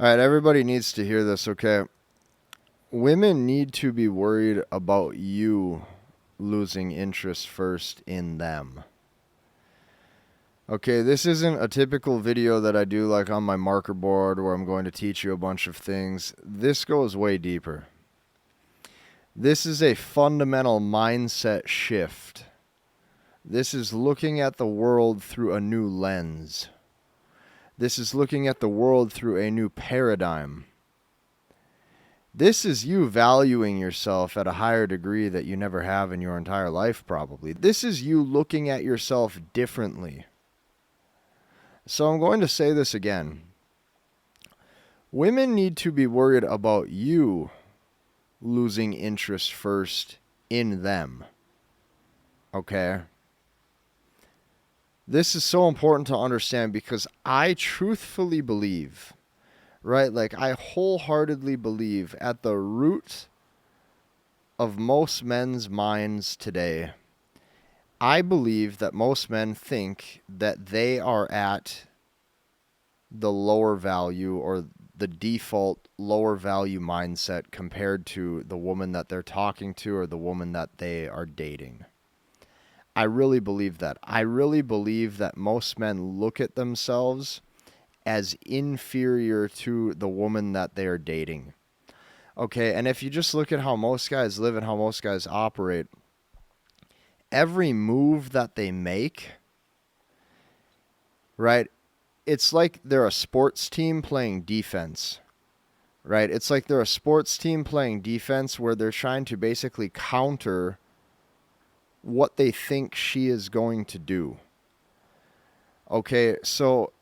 All right, everybody needs to hear this, okay? Women need to be worried about you losing interest first in them. Okay, this isn't a typical video that I do like on my marker board where I'm going to teach you a bunch of things. This goes way deeper. This is a fundamental mindset shift. This is looking at the world through a new lens. This is looking at the world through a new paradigm. This is you valuing yourself at a higher degree that you never have in your entire life, probably. This is you looking at yourself differently. So I'm going to say this again. Women need to be worried about you losing interest first in them. Okay? This is so important to understand because I truthfully believe, right? Like, I wholeheartedly believe at the root of most men's minds today, I believe that most men think that they are at the lower value or the default lower value mindset compared to the woman that they're talking to or the woman that they are dating. I really believe that. I really believe that most men look at themselves as inferior to the woman that they are dating. Okay, and if you just look at how most guys live and how most guys operate, every move that they make, right, it's like they're a sports team playing defense, right? It's like they're a sports team playing defense where they're trying to basically counter what they think she is going to do. Okay, so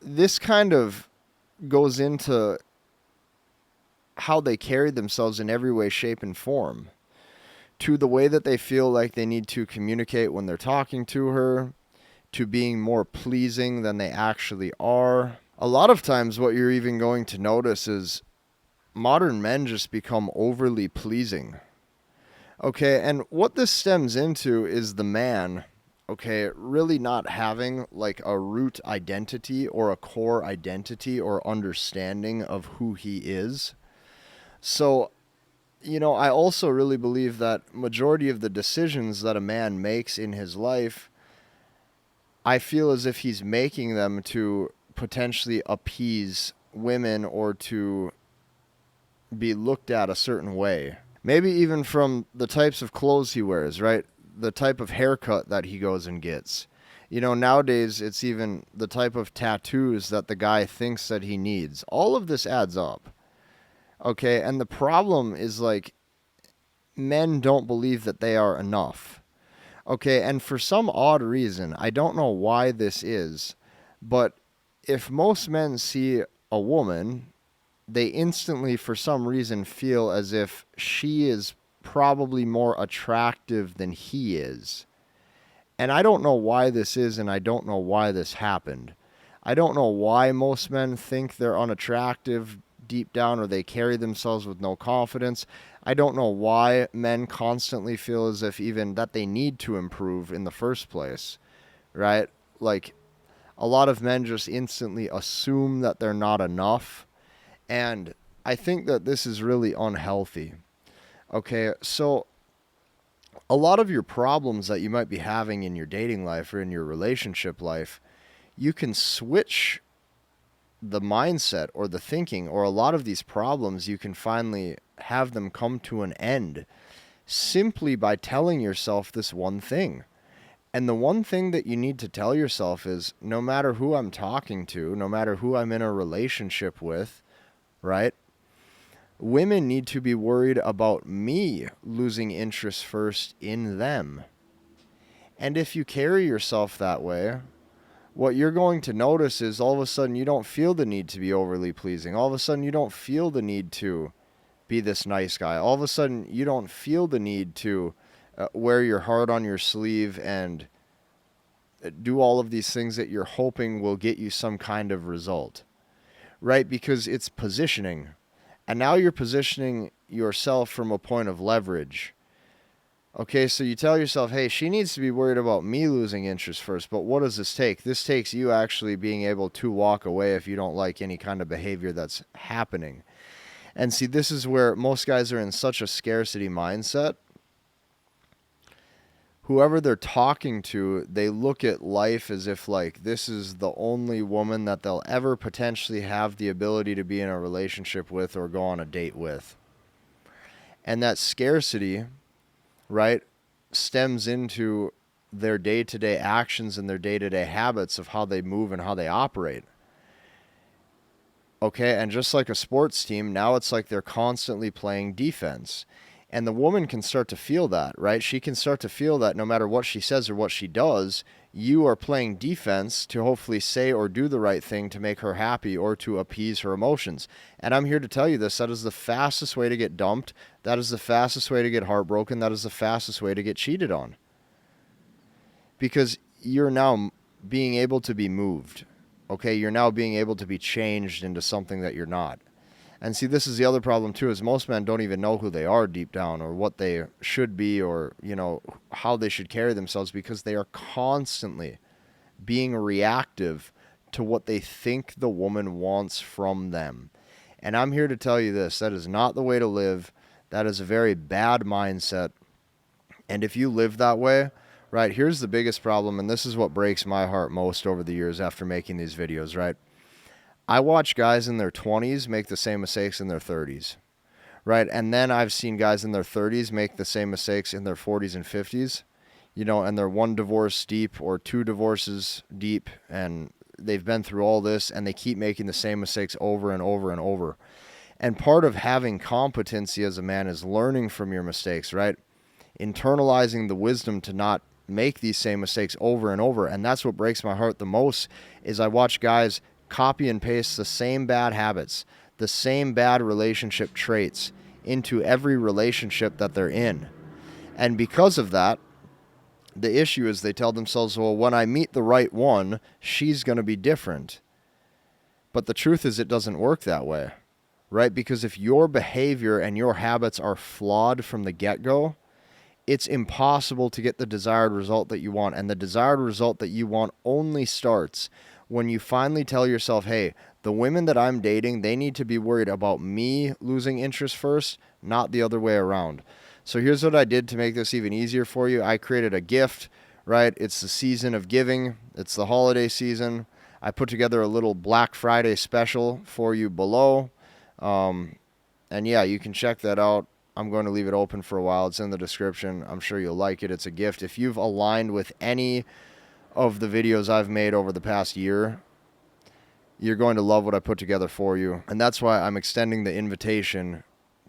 this kind of goes into how they carry themselves in every way, shape, and form, to the way that they feel like they need to communicate when they're talking to her, to being more pleasing than they actually are. A lot of times what you're even going to notice is modern men just become overly pleasing. Okay, and what this stems into is the man, okay, really not having like a root identity or a core identity or understanding of who he is. So, I also really believe that majority of the decisions that a man makes in his life, I feel as if he's making them to potentially appease women or to be looked at a certain way. Maybe even from the types of clothes he wears, right? The type of haircut that he goes and gets. Nowadays it's even the type of tattoos that the guy thinks that he needs. All of this adds up. Okay, and the problem is like men don't believe that they are enough. Okay, and for some odd reason, I don't know why this is, but if most men see a woman, they instantly, for some reason, feel as if she is probably more attractive than he is. And I don't know why this is, and I don't know why this happened. I don't know why most men think they're unattractive deep down or they carry themselves with no confidence. I don't know why men constantly feel as if even that they need to improve in the first place, right? Like, a lot of men just instantly assume that they're not enough. And I think that this is really unhealthy. Okay, so a lot of your problems that you might be having in your dating life or in your relationship life, you can switch the mindset or the thinking, or a lot of these problems, you can finally have them come to an end simply by telling yourself this one thing. And the one thing that you need to tell yourself is no matter who I'm talking to, no matter who I'm in a relationship with, right? Women need to be worried about me losing interest first in them. And if you carry yourself that way, what you're going to notice is all of a sudden you don't feel the need to be overly pleasing. All of a sudden you don't feel the need to be this nice guy. All of a sudden you don't feel the need to wear your heart on your sleeve and do all of these things that you're hoping will get you some kind of result, right? Because it's positioning. And now you're positioning yourself from a point of leverage. Okay, so you tell yourself, hey, she needs to be worried about me losing interest first, but what does this take? This takes you actually being able to walk away if you don't like any kind of behavior that's happening. And see, this is where most guys are in such a scarcity mindset. Whoever they're talking to, they look at life as if like this is the only woman that they'll ever potentially have the ability to be in a relationship with or go on a date with. And that scarcity, right, stems into their day-to-day actions and their day-to-day habits of how they move and how they operate. Okay, and just like a sports team, now it's like they're constantly playing defense. And the woman can start to feel that, right? She can start to feel that no matter what she says or what she does, you are playing defense to hopefully say or do the right thing to make her happy or to appease her emotions. And I'm here to tell you this, that is the fastest way to get dumped. That is the fastest way to get heartbroken. That is the fastest way to get cheated on. Because you're now being able to be moved. Okay, you're now being able to be changed into something that you're not. And see, this is the other problem too, is most men don't even know who they are deep down or what they should be or, how they should carry themselves because they are constantly being reactive to what they think the woman wants from them. And I'm here to tell you this, that is not the way to live. That is a very bad mindset. And if you live that way, right, here's the biggest problem, and this is what breaks my heart most over the years after making these videos, right? I watch guys in their 20s make the same mistakes in their 30s, right? And then I've seen guys in their 30s make the same mistakes in their 40s and 50s, and they're one divorce deep or two divorces deep, and they've been through all this, and they keep making the same mistakes over and over and over. And part of having competency as a man is learning from your mistakes, right? Internalizing the wisdom to not make these same mistakes over and over. And that's what breaks my heart the most is I watch guys copy and paste the same bad habits, the same bad relationship traits into every relationship that they're in. And because of that, the issue is they tell themselves, well, when I meet the right one, she's going to be different. But the truth is it doesn't work that way, right? Because if your behavior and your habits are flawed from the get-go, it's impossible to get the desired result that you want. And the desired result that you want only starts when you finally tell yourself, hey, the women that I'm dating, they need to be worried about me losing interest first, not the other way around. So here's what I did to make this even easier for you. I created a gift, right? It's the season of giving. It's the holiday season. I put together a little Black Friday special for you below. And yeah, you can check that out. I'm going to leave it open for a while. It's in the description. I'm sure you'll like it. It's a gift. If you've aligned with any of the videos I've made over the past year, you're going to love what I put together for you. And that's why I'm extending the invitation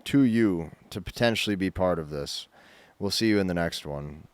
to you to potentially be part of this. We'll see you in the next one.